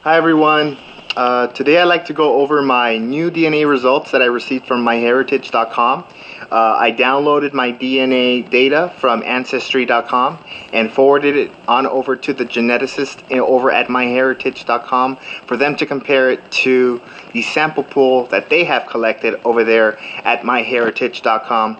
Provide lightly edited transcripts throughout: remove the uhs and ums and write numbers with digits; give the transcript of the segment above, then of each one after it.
Hi everyone. Today I'd like to go over my new DNA results that I received from MyHeritage.com. I downloaded my DNA data from Ancestry.com and forwarded it on over to the geneticist over at MyHeritage.com for them to compare it to the sample pool that they have collected over there at MyHeritage.com.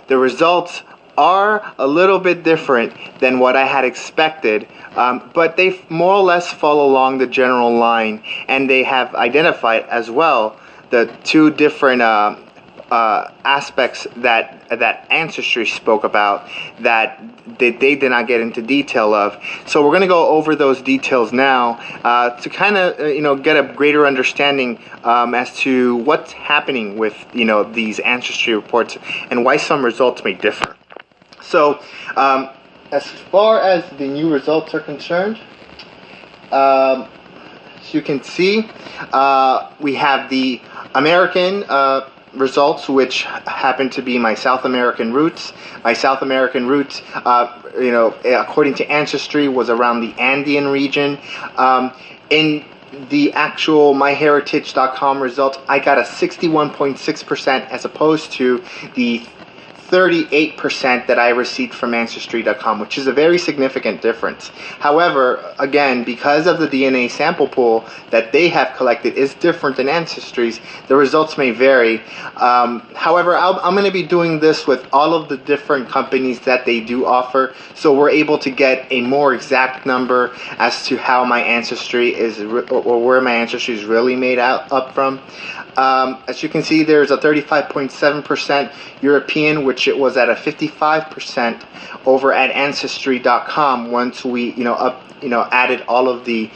The results are a little bit different than what I had expected, but they more or less follow along the general line, and they have identified as well the two different aspects that Ancestry spoke about that they did not get into detail of. So we're going to go over those details now to kind of get a greater understanding as to what's happening with these Ancestry reports and why some results may differ. So, as far as the new results are concerned, as you can see, we have the American results, which happen to be my South American roots. My South American roots, according to Ancestry, was around the Andean region. In the actual MyHeritage.com results, I got a 61.6% as opposed to the 38% that I received from Ancestry.com, which is a very significant difference. However, again, because of the DNA sample pool that they have collected is different than Ancestry's, the results may vary. However, I'm going to be doing this with all of the different companies that they do offer, so we're able to get a more exact number as to how my ancestry is, or where my ancestry is really made up from. As you can see, there's a 35.7% European, which it was at a 55% over at Ancestry.com once we added all of the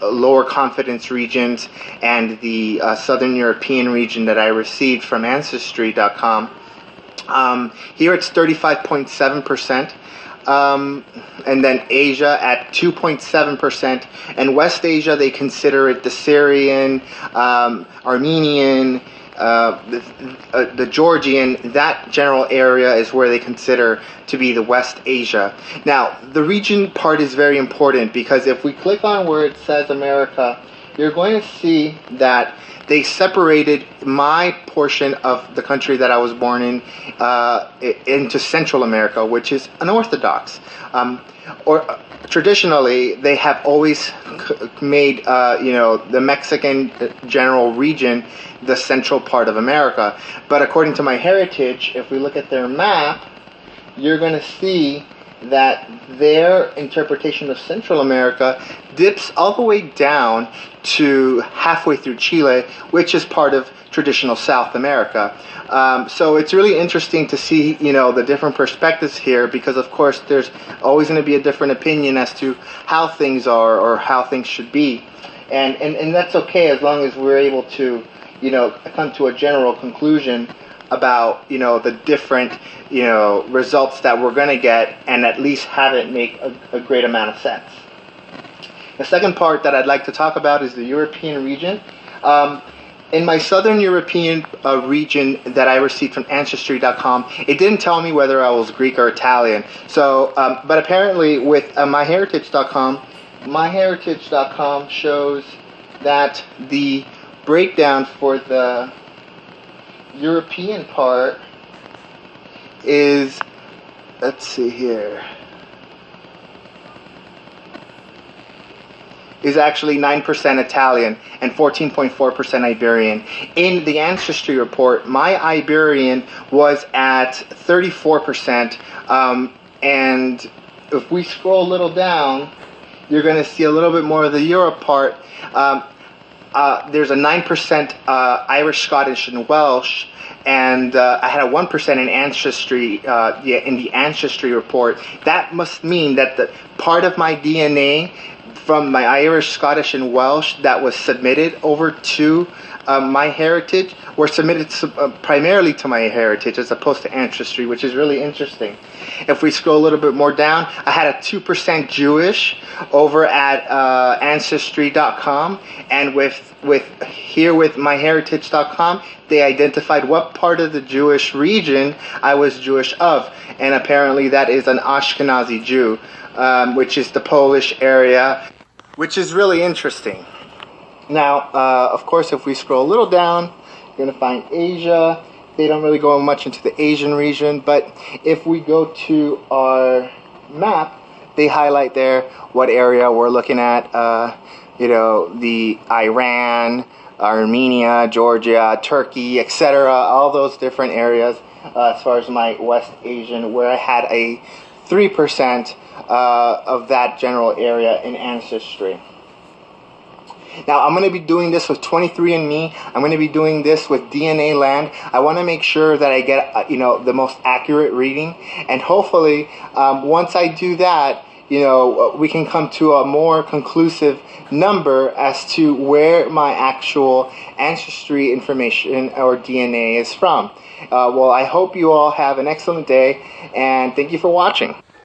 lower confidence regions and the Southern European region that I received from Ancestry.com. Here it's 35.7%. And then Asia at 2.7%, and West Asia, they consider it the Syrian, Armenian, the Georgian. That general area is where they consider to be the West Asia. Now, the region part is very important because if we click on where it says America, you're going to see that they separated my portion of the country that I was born in into Central America, which is unorthodox. Traditionally, they have always made the Mexican general region the central part of America. But according to MyHeritage, if we look at their map, you're going to see that their interpretation of Central America dips all the way down to halfway through Chile, which is part of traditional South America. So it's really interesting to see, the different perspectives here, because of course there's always going to be a different opinion as to how things are or how things should be. And that's okay as long as we're able to, come to a general conclusion about the different results that we're going to get, and at least have it make a great amount of sense. The second part that I'd like to talk about is the European region. In my Southern European region that I received from Ancestry.com, it didn't tell me whether I was Greek or Italian. So, but apparently with MyHeritage.com, MyHeritage.com shows that the breakdown for the European part is, let's see here, is actually 9% Italian and 14.4% Iberian. In the Ancestry report, my Iberian was at 34%, and if we scroll a little down, you're going to see a little bit more of the Europe part. There's a 9% Irish, Scottish, and Welsh, and I had a 1% in Ancestry, in the Ancestry report. That must mean that the part of my DNA from my Irish, Scottish, and Welsh that was submitted over to MyHeritage were submitted primarily to MyHeritage as opposed to Ancestry, which is really interesting. If we scroll a little bit more down, I had a 2% Jewish over at Ancestry.com, and with MyHeritage.com, they identified what part of the Jewish region I was Jewish of, and apparently that is an Ashkenazi Jew, which is the Polish area. which is really interesting. Now, of course, if we scroll a little down, you're going to find Asia. They don't really go much into the Asian region, but if we go to our map, they highlight there what area we're looking at. You know, the Iran, Armenia, Georgia, Turkey, etc. All those different areas as far as my West Asian, where I had a 3% of that general area in Ancestry. Now, I'm going to be doing this with 23andMe. I'm going to be doing this with DNA Land. I want to make sure that I get, you know, the most accurate reading. And hopefully, once I do that, you know, we can come to a more conclusive number as to where my actual ancestry information or DNA is from. Well, I hope you all have an excellent day, and thank you for watching.